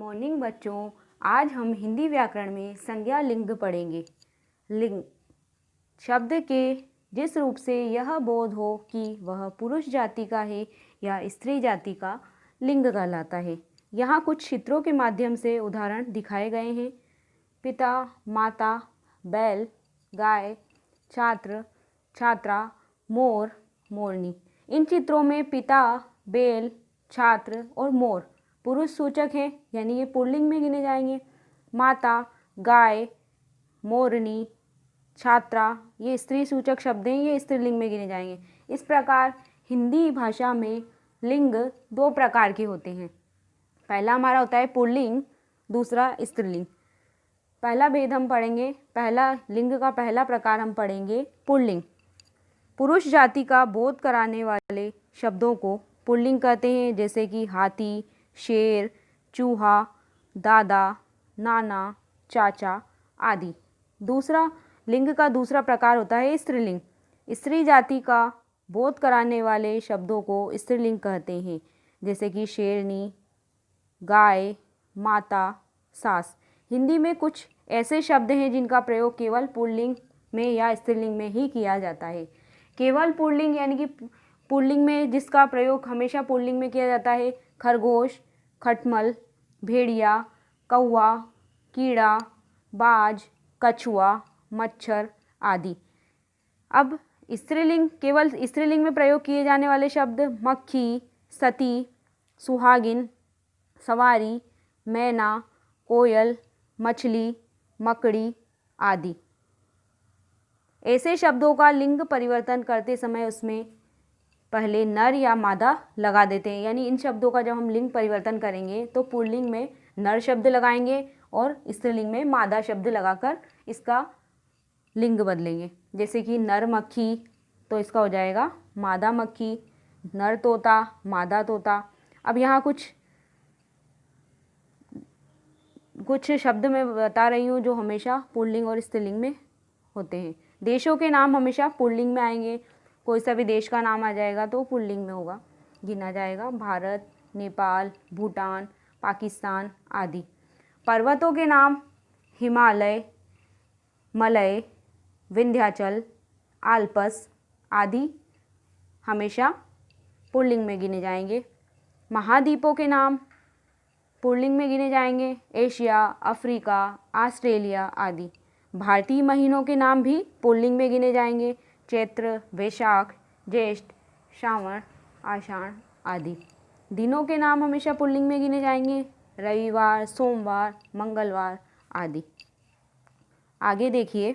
Morning बच्चों, आज हम हिंदी व्याकरण में संज्ञा लिंग पढ़ेंगे। लिंग शब्द के जिस रूप से यह बोध हो कि वह पुरुष जाति का है या स्त्री जाति का, लिंग कहलाता है। यहाँ कुछ चित्रों के माध्यम से उदाहरण दिखाए गए हैं। पिता, माता, बैल, गाय, छात्र, छात्रा, मोर, मोरनी। इन चित्रों में पिता, बैल, छात्र और मोर पुरुष सूचक हैं, यानी ये पुल्लिंग में गिने जाएंगे। माता, गाय, मोरनी, छात्रा ये स्त्री सूचक शब्द हैं, ये स्त्रीलिंग में गिने जाएंगे। इस प्रकार हिंदी भाषा में लिंग दो प्रकार के होते हैं। पहला हमारा होता है पुल्लिंग, दूसरा स्त्रीलिंग। पहला भेद हम पढ़ेंगे, पहला लिंग का पहला प्रकार हम पढ़ेंगे पुल्लिंग। पुरुष जाति का बोध कराने वाले शब्दों को पुल्लिंग कहते हैं, जैसे कि हाथी, शेर, चूहा, दादा, नाना, चाचा आदि। दूसरा लिंग का दूसरा प्रकार होता है स्त्रीलिंग। स्त्री जाति का बोध कराने वाले शब्दों को स्त्रीलिंग कहते हैं, जैसे कि शेरनी, गाय, माता, सास। हिंदी में कुछ ऐसे शब्द हैं जिनका प्रयोग केवल पुल्लिंग में या स्त्रीलिंग में ही किया जाता है। केवल पुल्लिंग यानी कि पुल्लिंग में जिसका प्रयोग हमेशा पुल्लिंग में किया जाता है: खरगोश, खटमल, भेड़िया, कौवा, कीड़ा, बाज, कछुआ, मच्छर आदि। अब स्त्रीलिंग, केवल स्त्रीलिंग में प्रयोग किए जाने वाले शब्द: मक्खी, सती, सुहागिन, सवारी, मैना, कोयल, मछली, मकड़ी आदि। ऐसे शब्दों का लिंग परिवर्तन करते समय उसमें पहले नर या मादा लगा देते हैं, यानी इन शब्दों का जब हम लिंग परिवर्तन करेंगे तो पुल्लिंग में नर शब्द लगाएंगे और स्त्रीलिंग में मादा शब्द लगाकर इसका लिंग बदलेंगे। जैसे कि नर मक्खी, तो इसका हो जाएगा मादा मक्खी। नर तोता, मादा तोता। अब यहाँ कुछ शब्द मैं बता रही हूँ जो हमेशा पुल्लिंग और स्त्रीलिंग में होते हैं। देशों के नाम हमेशा पुल्लिंग में आएंगे। कोई सा भी देश का नाम आ जाएगा तो पुल्लिंग में होगा, गिना जाएगा। भारत, नेपाल, भूटान, पाकिस्तान आदि। पर्वतों के नाम हिमालय, मलय, विंध्याचल, आल्प्स आदि हमेशा पुल्लिंग में गिने जाएंगे। महाद्वीपों के नाम पुल्लिंग में गिने जाएंगे: एशिया, अफ्रीका, ऑस्ट्रेलिया आदि। भारतीय महीनों के नाम भी पुल्लिंग में गिने जाएंगे: चैत्र, वैशाख, ज्येष्ठ, श्रावण, आषाढ़ आदि। दिनों के नाम हमेशा पुल्लिंग में गिने जाएंगे: रविवार, सोमवार, मंगलवार आदि। आगे देखिए,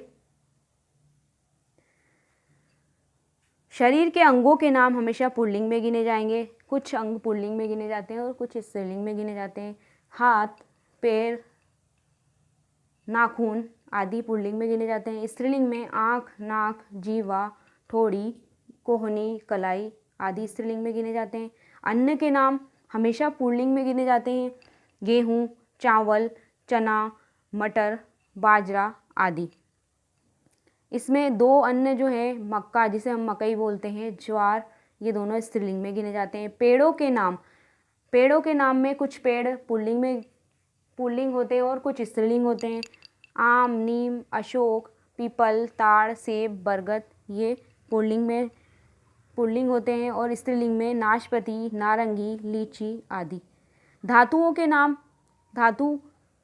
शरीर के अंगों के नाम हमेशा पुल्लिंग में गिने जाएंगे। कुछ अंग पुल्लिंग में गिने जाते हैं और कुछ स्त्रीलिंग में गिने जाते हैं। हाथ, पैर, नाखून आदि पुल्लिंग में गिने जाते हैं। स्त्रीलिंग में आँख, नाक, जीवा, ठोड़ी, कोहनी, कलाई आदि स्त्रीलिंग में गिने जाते हैं। अन्न के नाम हमेशा पुल्लिंग में गिने जाते हैं: गेहूँ, चावल, चना, मटर, बाजरा आदि। इसमें दो अन्न जो है, मक्का जिसे हम मकई बोलते हैं, ज्वार, ये दोनों स्त्रीलिंग में गिने जाते हैं। पेड़ों के नाम में कुछ पेड़ पुल्लिंग होते हैं और कुछ स्त्रीलिंग होते हैं। आम, नीम, अशोक, पीपल, ताड़, सेब, बरगद ये पुल्लिंग होते हैं और स्त्रीलिंग में नाशपाती, नारंगी, लीची आदि। धातुओं के नाम धातु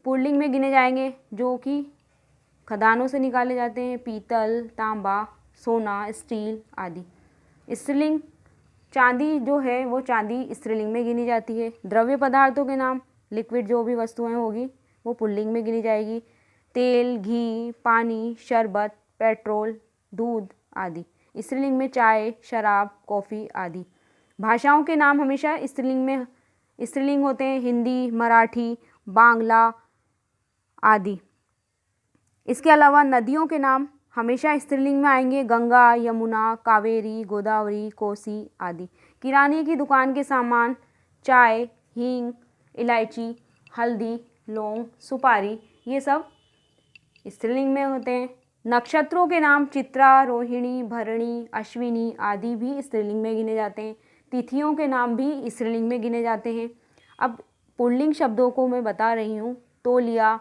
पुल्लिंग में गिने जाएंगे जो कि खदानों से निकाले जाते हैं: पीतल, तांबा, सोना, स्टील आदि। स्त्रीलिंग चांदी जो है वो चांदी स्त्रीलिंग में गिनी जाती है। द्रव्य पदार्थों के नाम, लिक्विड जो भी वस्तुएं होगी वो पुल्लिंग में गिनी जाएगी: तेल, घी, पानी, शरबत, पेट्रोल, दूध आदि। स्त्रीलिंग में चाय, शराब, कॉफ़ी आदि। भाषाओं के नाम हमेशा स्त्रीलिंग होते हैं: हिंदी, मराठी, बांग्ला आदि। इसके अलावा नदियों के नाम हमेशा स्त्रीलिंग में आएंगे: गंगा, यमुना, कावेरी, गोदावरी, कोसी आदि। किराने की दुकान के सामान, चाय, हींग, इलायची, हल्दी, लौंग, सुपारी ये सब स्त्रीलिंग में होते हैं। नक्षत्रों के नाम चित्रा, रोहिणी, भरणी, अश्विनी आदि भी स्त्रीलिंग में गिने जाते हैं। तिथियों के नाम भी स्त्रीलिंग में गिने जाते हैं। अब पुल्लिंग शब्दों को मैं बता रही हूँ। तौलिया,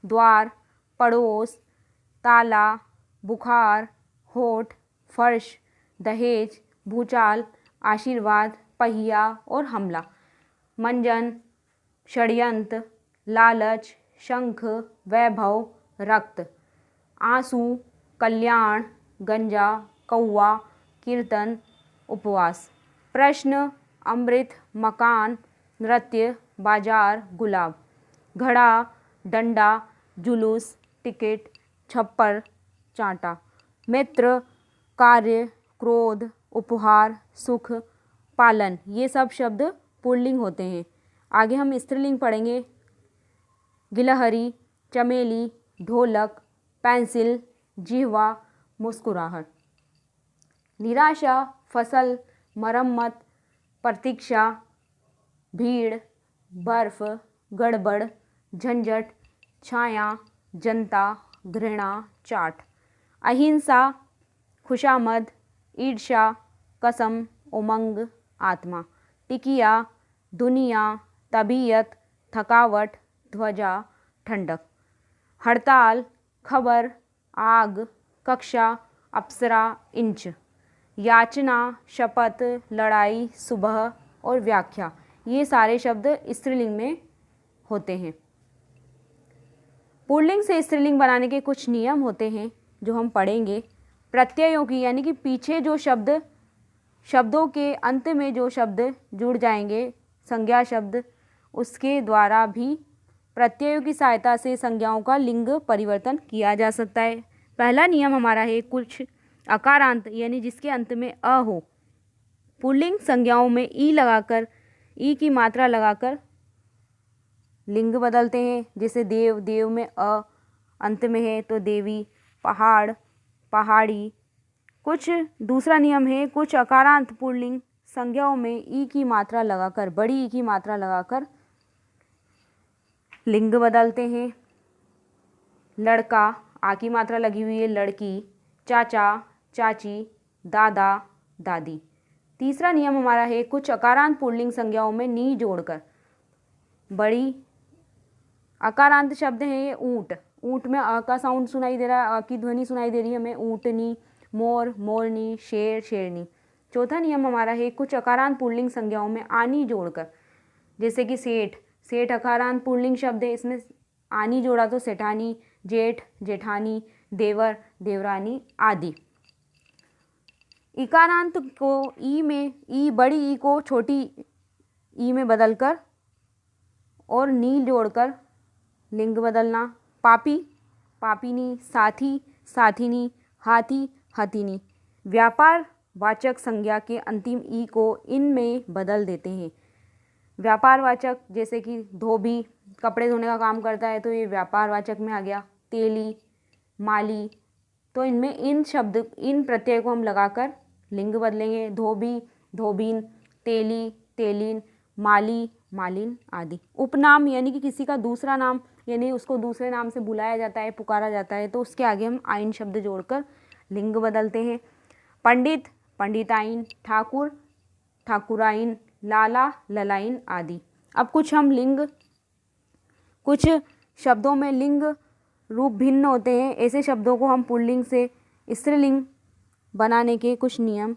द्वार, पड़ोस, ताला, बुखार, होठ, फर्श, दहेज, भूचाल, आशीर्वाद, पहिया और हमला। मंजन, षड्यंत्र, लालच, शंख, वैभव, रक्त। आंसू, कल्याण, गंजा, कौवा, कीर्तन, उपवास। प्रश्न, अमृत, मकान, नृत्य, बाजार, गुलाब। घड़ा, डंडा, जुलूस, टिकट, छप्पर, चांटा। मित्र, कार्य, क्रोध, उपहार, सुख, पालन। ये सब शब्द पुल्लिंग होते हैं। आगे हम स्त्रीलिंग पढ़ेंगे। गिलहरी, चमेली, ढोलक, पेंसिल, जिह्वा, मुस्कुराहट। निराशा, फसल, मरम्मत, प्रतीक्षा, भीड़, बर्फ, गड़बड़, झंझट, छाया, जनता, घृणा, चाट। अहिंसा, खुशामद, ईर्ष्या, कसम, उमंग, आत्मा। टिकिया, दुनिया, तबीयत, थकावट, ध्वजा, ठंडक। हड़ताल, खबर, आग, कक्षा, अप्सरा, इंच। याचना, शपथ, लड़ाई, सुबह और व्याख्या। ये सारे शब्द स्त्रीलिंग में होते हैं। पुल्लिंग से स्त्रीलिंग बनाने के कुछ नियम होते हैं जो हम पढ़ेंगे। प्रत्ययों की, यानी कि पीछे जो शब्दों के अंत में जो शब्द जुड़ जाएंगे, संज्ञा शब्द, उसके द्वारा भी प्रत्ययों की सहायता से संज्ञाओं का लिंग परिवर्तन किया जा सकता है। पहला नियम हमारा है, कुछ अकारांत यानी जिसके अंत में अ हो, पुल्लिंग संज्ञाओं में ई लगाकर, ई की मात्रा लगाकर लिंग बदलते हैं। जैसे देव, देव में अ अंत में है तो देवी। पहाड़, पहाड़ी। कुछ दूसरा नियम है, कुछ अकारांत पुल्लिंग संज्ञाओं में ई की मात्रा लगाकर, बड़ी ई की मात्रा लगाकर लिंग बदलते हैं। लड़का, आ की मात्रा लगी हुई है, लड़की। चाचा, चाची, दादा, दादी। तीसरा नियम हमारा है, कुछ अकारांत पुल्लिंग संज्ञाओं में नी जोड़कर, बड़ी अकारांत शब्द है ये ऊंट, ऊंट में अ का साउंड सुनाई दे रहा है, अ की ध्वनि सुनाई दे रही है हमें। ऊंटनी, मोर, मोरनी, शेर, शेरनी। चौथा नियम हमारा है, कुछ अकारांत पुल्लिंग संज्ञाओं में आनी जोड़कर, जैसे कि सेठ, सेठ अकारांत पुल्लिंग शब्द है, इसमें आनी जोड़ा तो सेठानी, जेठ, जेठानी, देवर, देवरानी आदि। इकारांत को ई में, ई बड़ी ई को छोटी ई में बदलकर और नी जोड़कर लिंग बदलना। पापी, पापिनी, साथी, साथिनी, हाथी, हथिनी। व्यापार वाचक संज्ञा के अंतिम ई को इन में बदल देते हैं। व्यापारवाचक, जैसे कि धोबी कपड़े धोने का काम करता है तो ये व्यापारवाचक में आ गया। तेली, माली, तो इनमें इन शब्द, इन प्रत्यय को हम लगाकर लिंग बदलेंगे। धोबी, धोबीन, तेली, तेलीन, माली, मालिन आदि। उपनाम, यानी कि किसी का दूसरा नाम, यानी उसको दूसरे नाम से बुलाया जाता है, पुकारा जाता है, तो उसके आगे हम आइन शब्द जोड़कर लिंग बदलते हैं। पंडित, पंडिताइन, ठाकुर, ठाकुराइन, लाला, ललाइन आदि। अब कुछ हम लिंग, कुछ शब्दों में लिंग रूप भिन्न होते हैं, ऐसे शब्दों को हम पुल्लिंग से स्त्रीलिंग बनाने के कुछ नियम,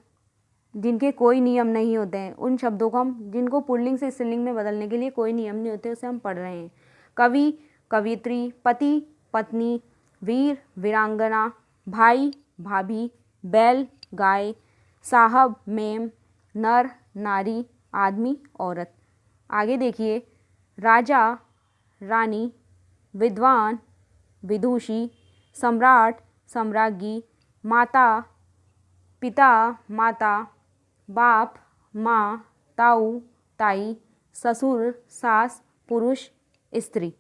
जिनके कोई नियम नहीं होते हैं, उन शब्दों को हम, जिनको पुल्लिंग से स्त्रीलिंग में बदलने के लिए कोई नियम नहीं होते, उसे हम पढ़ रहे हैं। कवि, कवियत्री, पति, पत्नी, वीर, वीरांगना, भाई, भाभी, बैल, गाय, साहब, मेम, नर, नारी, आदमी, औरत। आगे देखिए, राजा, रानी, विद्वान, विदुषी, सम्राट, सम्राज्ञी, माता, पिता, माता, बाप, माँ, ताऊ, ताई, ससुर, सास, पुरुष, स्त्री।